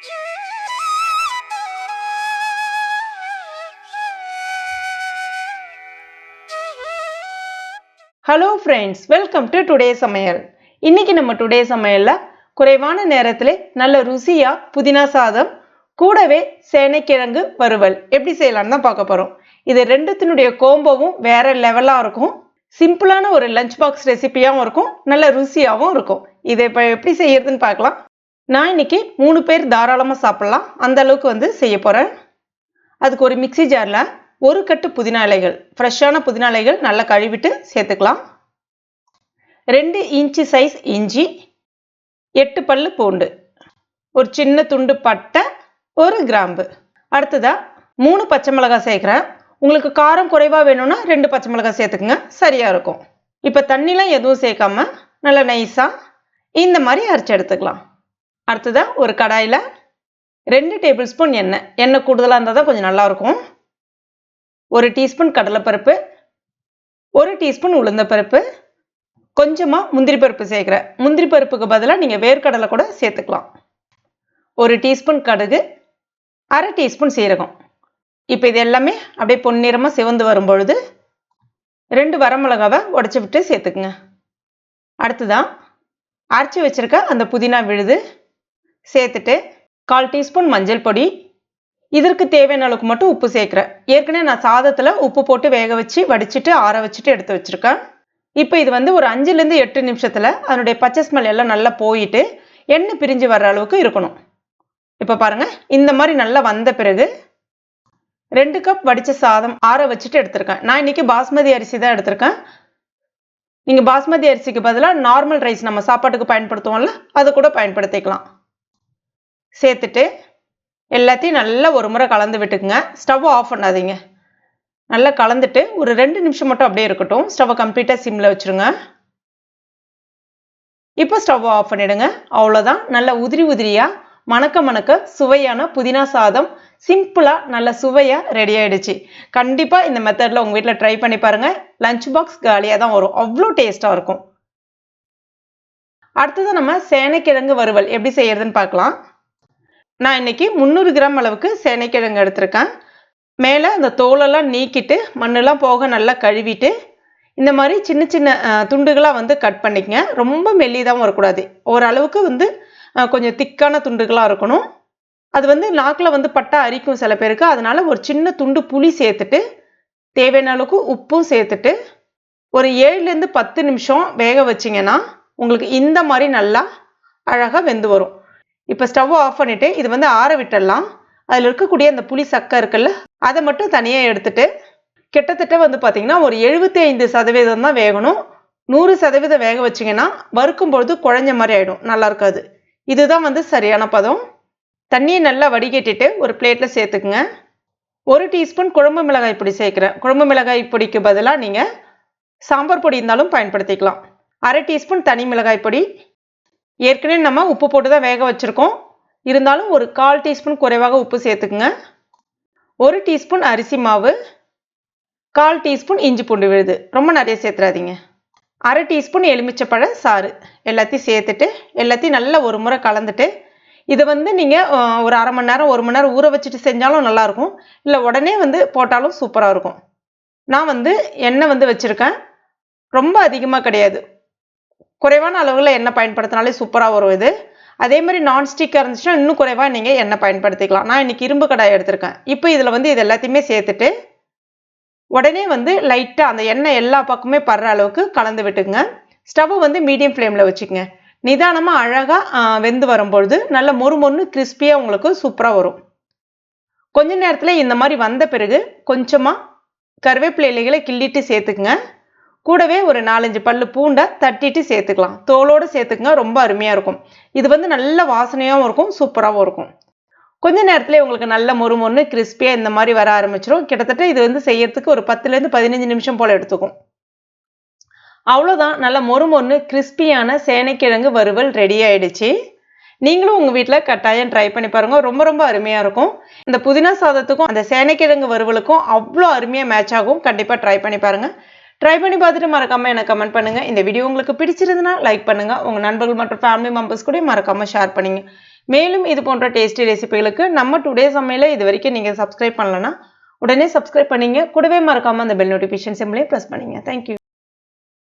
Hello friends, welcome to today's Samayal. இன்னைக்கு நம்ம today's சமையல்ல குறைவான நேரத்திலே நல்ல ருசியா புதினா சாதம் கூடவே சேனைக்கிழங்கு வறுவல் எப்படி செய்யலாம்னு தான் பார்க்க போறோம். இது ரெண்டுத்தினுடைய கோம்போவும் வேற லெவலா இருக்கும். சிம்பிளான ஒரு லஞ்ச் பாக்ஸ் ரெசிபியாவும் இருக்கும், நல்ல ருசியாவும் இருக்கும். இதை இப்ப எப்படி செய்யறதுன்னு பார்க்கலாம். நான் இன்னைக்கு 3 பேர் தாராளமா சாப்பிடலாம் அந்த அளவுக்கு செய்ய போறேன். அதுக்கு ஒரு மிக்ஸி ஜார்ல ஒரு கட்டு புதினா இலைகள், ஃப்ரெஷ்ஷான புதினா இலைகள் நல்லா கழுவிட்டு சேர்த்துக்கலாம். 2 இன்ச்சு சைஸ் இஞ்சி, 8 பல்லு பூண்டு, ஒரு சின்ன துண்டு பட்டை, ஒரு கிராம்பு. அடுத்ததா 3 பச்சை மிளகாய் சேர்க்கிறேன். உங்களுக்கு காரம் குறைவா வேணும்னா 2 பச்சை மிளகாய் சேர்த்துக்குங்க, சரியா இருக்கும். இப்போ தண்ணிலாம் எதுவும் சேர்க்காம நல்லா நைஸா இந்த மாதிரி அரைச்சு எடுத்துக்கலாம். அடுத்ததா ஒரு கடாயில 2 டேபிள் ஸ்பூன் எண்ணெய், எண்ணெய் கூடுதலாக இருந்தால் தான் கொஞ்சம் நல்லா இருக்கும். 1 டீஸ்பூன் கடலைப்பருப்பு, 1 டீஸ்பூன் உளுந்தப்பருப்பு, கொஞ்சமா முந்திரி பருப்பு சேர்க்கிறேன். முந்திரி பருப்புக்கு பதிலாக நீங்க வேர்க்கடலை கூட சேர்த்துக்கலாம். 1 டீஸ்பூன் கடுகு, 1/2 டீஸ்பூன் சீரகம். இப்போ இது எல்லாமே அப்படியே பொன்னிறமா சிவந்து வரும்பொழுது 2 வரமிளகாவை உடைச்சு விட்டு சேர்த்துக்குங்க. அடுத்துதான் அரைச்சி வச்சிருக்க அந்த புதினா விழுது சேர்த்துட்டு 1/4 டீஸ்பூன் மஞ்சள் பொடி, இதற்கு தேவையான அளவுக்கு மட்டும் உப்பு சேர்க்கிறேன். ஏற்கனவே நான் சாதத்தில் உப்பு போட்டு வேக வச்சு வடிச்சிட்டு ஆற வச்சுட்டு எடுத்து வச்சிருக்கேன். இப்போ இது ஒரு 5லேருந்து 8 நிமிஷத்தில் அதனுடைய பச்சை ஸ்மெல் எல்லாம் நல்லா போயிட்டு எண்ணெய் பிரிஞ்சு வர்ற அளவுக்கு இருக்கணும். இப்போ பாருங்க, இந்த மாதிரி நல்லா வந்த பிறகு 2 கப் வடித்த சாதம் ஆற வச்சுட்டு எடுத்திருக்கேன். நான் இன்னைக்கு பாஸ்மதி அரிசி தான் எடுத்திருக்கேன். நீங்கள் பாஸ்மதி அரிசிக்கு பதிலாக நார்மல் ரைஸ் நம்ம சாப்பாட்டுக்கு பயன்படுத்துவோம்ல, அது கூட பயன்படுத்திக்கலாம். சேர்த்துட்டு எல்லாத்தையும் நல்லா ஒரு முறை கலந்து விட்டுக்குங்க. ஸ்டவ் ஆஃப் பண்ணாதீங்க. நல்லா கலந்துட்டு ஒரு 2 நிமிஷம் மட்டும் அப்படியே இருக்கட்டும். ஸ்டவ்வை கம்ப்ளீட்டாக சிம்மில் வச்சுருங்க. இப்போ ஸ்டவ் ஆஃப் பண்ணிடுங்க. அவ்வளோதான், நல்லா உதிரி உதிரியாக மணக்க மணக்க சுவையான புதினா சாதம் சிம்பிளாக நல்ல சுவையாக ரெடி ஆகிடுச்சு. கண்டிப்பாக இந்த மெத்தடில் உங்கள் வீட்டில் ட்ரை பண்ணி பாருங்கள். லஞ்ச் பாக்ஸ் காலியாக தான் வரும், அவ்வளோ டேஸ்ட்டாக இருக்கும். அடுத்தது நம்ம சேனைக்கிழங்கு வறுவல் எப்படி செய்யறதுன்னு பார்க்கலாம். நான் இன்னைக்கு 300 கிராம் அளவுக்கு சேனைக்கிழங்கு எடுத்திருக்கேன். மேலே அந்த தோலெல்லாம் நீக்கிட்டு மண்ணெல்லாம் போக நல்லா கழுவிட்டு இந்த மாதிரி சின்ன சின்ன துண்டுகளாக கட் பண்ணிக்கங்க. ரொம்ப மெல்லிதாகவும் வரக்கூடாது, ஓரளவுக்கு கொஞ்சம் திக்கான துண்டுகளாக இருக்கணும். அது நாக்கில் பட்டா அரிக்கும் சில பேருக்கு, அதனால ஒரு சின்ன துண்டு புளி சேர்த்துட்டு தேவையான அளவுக்கு உப்பும் சேர்த்துட்டு ஒரு 7லேருந்து 10 நிமிஷம் வேக வச்சிங்கன்னா உங்களுக்கு இந்த மாதிரி நல்லா அழகாக வெந்து வரும். இப்போ ஸ்டவ் ஆஃப் பண்ணிவிட்டு இது ஆற விட்டுடலாம். அதில் இருக்கக்கூடிய அந்த புளி சக்கை இருக்குல்ல, அதை மட்டும் தனியாக எடுத்துட்டு கிட்டத்தட்ட பார்த்தீங்கன்னா ஒரு 75% தான் வேகணும். 100% வேக வச்சிங்கன்னா வறுக்கும்பொழுது குழஞ்ச மாதிரி ஆகிடும், நல்லா இருக்காது. இதுதான் சரியான பதம். தண்ணியை நல்லா வடிகட்டிட்டு ஒரு பிளேட்டில் சேர்த்துக்குங்க. 1 டீஸ்பூன் குழம்பு மிளகாய் பொடி சேர்க்குறேன். குழம்பு மிளகாய் பொடிக்கு பதிலாக நீங்கள் சாம்பார் பொடி இருந்தாலும் பயன்படுத்திக்கலாம். 1/2 டீஸ்பூன் தனி மிளகாய் பொடி. ஏற்கனவே நம்ம உப்பு போட்டு தான் வேக வச்சுருக்கோம், இருந்தாலும் ஒரு 1/4 டீஸ்பூன் குறைவாக உப்பு சேர்த்துக்குங்க. 1 டீஸ்பூன் அரிசி மாவு, 1/4 டீஸ்பூன் இஞ்சி பூண்டு விழுது, ரொம்ப நிறைய சேர்த்துறாதீங்க. 1/2 டீஸ்பூன் எலுமிச்சப்பழ சாறு எல்லாத்தையும் சேர்த்துட்டு எல்லாத்தையும் நல்லா ஒரு முறை கலந்துட்டு இதை நீங்கள் ஒரு 1/2 மணி நேரம் 1 மணி நேரம் ஊற வச்சுட்டு செஞ்சாலும் நல்லாயிருக்கும், இல்லை உடனே போட்டாலும் சூப்பராக இருக்கும். நான் எண்ணெய் வச்சுருக்கேன், ரொம்ப அதிகமாக கிடையாது, குறைவான அளவில் எண்ணெய் பயன்படுத்தினாலே சூப்பராக வரும் இது. அதே மாதிரி நான்ஸ்டிக்காக இருந்துச்சுன்னா இன்னும் குறைவாக நீங்கள் எண்ணெய் பயன்படுத்திக்கலாம். நான் இன்னைக்கு இரும்பு கடாய் எடுத்திருக்கேன். இப்போ இதில் இது எல்லாத்தையுமே சேர்த்துட்டு உடனே லைட்டாக அந்த எண்ணெய் எல்லா பக்கமே படுற அளவுக்கு கலந்து விட்டுக்குங்க. ஸ்டவ் மீடியம் ஃப்ளேமில் வச்சுக்கோங்க. நிதானமாக அழகாக வெந்து வரும்பொழுது நல்ல மொறுமொன்னு கிறிஸ்பியாக உங்களுக்கு சூப்பராக வரும். கொஞ்ச நேரத்தில் இந்த மாதிரி வந்த பிறகு கொஞ்சமாக கருவேப்பிலை இலைகளை கிள்ளிட்டு சேர்த்துக்குங்க. கூடவே ஒரு 4-5 பல்லு பூண்டை தட்டிட்டு சேர்த்துக்கலாம். தோலோடு சேர்த்துக்குங்க, ரொம்ப அருமையாக இருக்கும். இது நல்ல வாசனையாகவும் இருக்கும், சூப்பராகவும் இருக்கும். கொஞ்ச நேரத்தில் உங்களுக்கு நல்ல மொறுமொன்னு கிறிஸ்பியாக இந்த மாதிரி வர ஆரம்பிச்சிடும். கிட்டத்தட்ட இது செய்யறதுக்கு ஒரு 10லேருந்து 15 நிமிஷம் போல் எடுத்துக்கும். அவ்வளோதான், நல்ல மொறுமொன்னு கிறிஸ்பியான சேனைக்கிழங்கு வறுவல் ரெடி ஆயிடுச்சு. நீங்களும் உங்கள் வீட்டில் கட்டாயம் ட்ரை பண்ணி பாருங்கள், ரொம்ப ரொம்ப அருமையாக இருக்கும். இந்த புதினா சாதத்துக்கும் அந்த சேனைக்கிழங்கு வறுவலுக்கும் அவ்வளோ அருமையாக மேட்ச் ஆகும். கண்டிப்பாக ட்ரை பண்ணி பாருங்கள். ட்ரை பண்ணி பார்த்துட்டு மறக்காம எனக்கு கமெண்ட் பண்ணுங்க. இந்த வீடியோ உங்களுக்கு பிடிச்சிருந்தனா லைக் பண்ணுங்க. உங்க நண்பர்கள் மற்றும் ஃபேமிலி மெம்பர்ஸ் கூட மறக்காம ஷேர் பண்ணுங்க. மேலும் இது போன்ற டேஸ்டி ரெசிபிகளுக்கு நம்ம டுடே சமையலை இது வரைக்கும் நீங்கள் சப்ஸ்கிரைப் பண்ணலன்னா உடனே சப்ஸ்கிரைப் பண்ணிங்க. கூடவே மறக்காமல் அந்த பெல் நோட்டிஃபிகேஷன் சிம்லையும் ப்ரெஸ் பண்ணிங்க. தேங்க்யூ.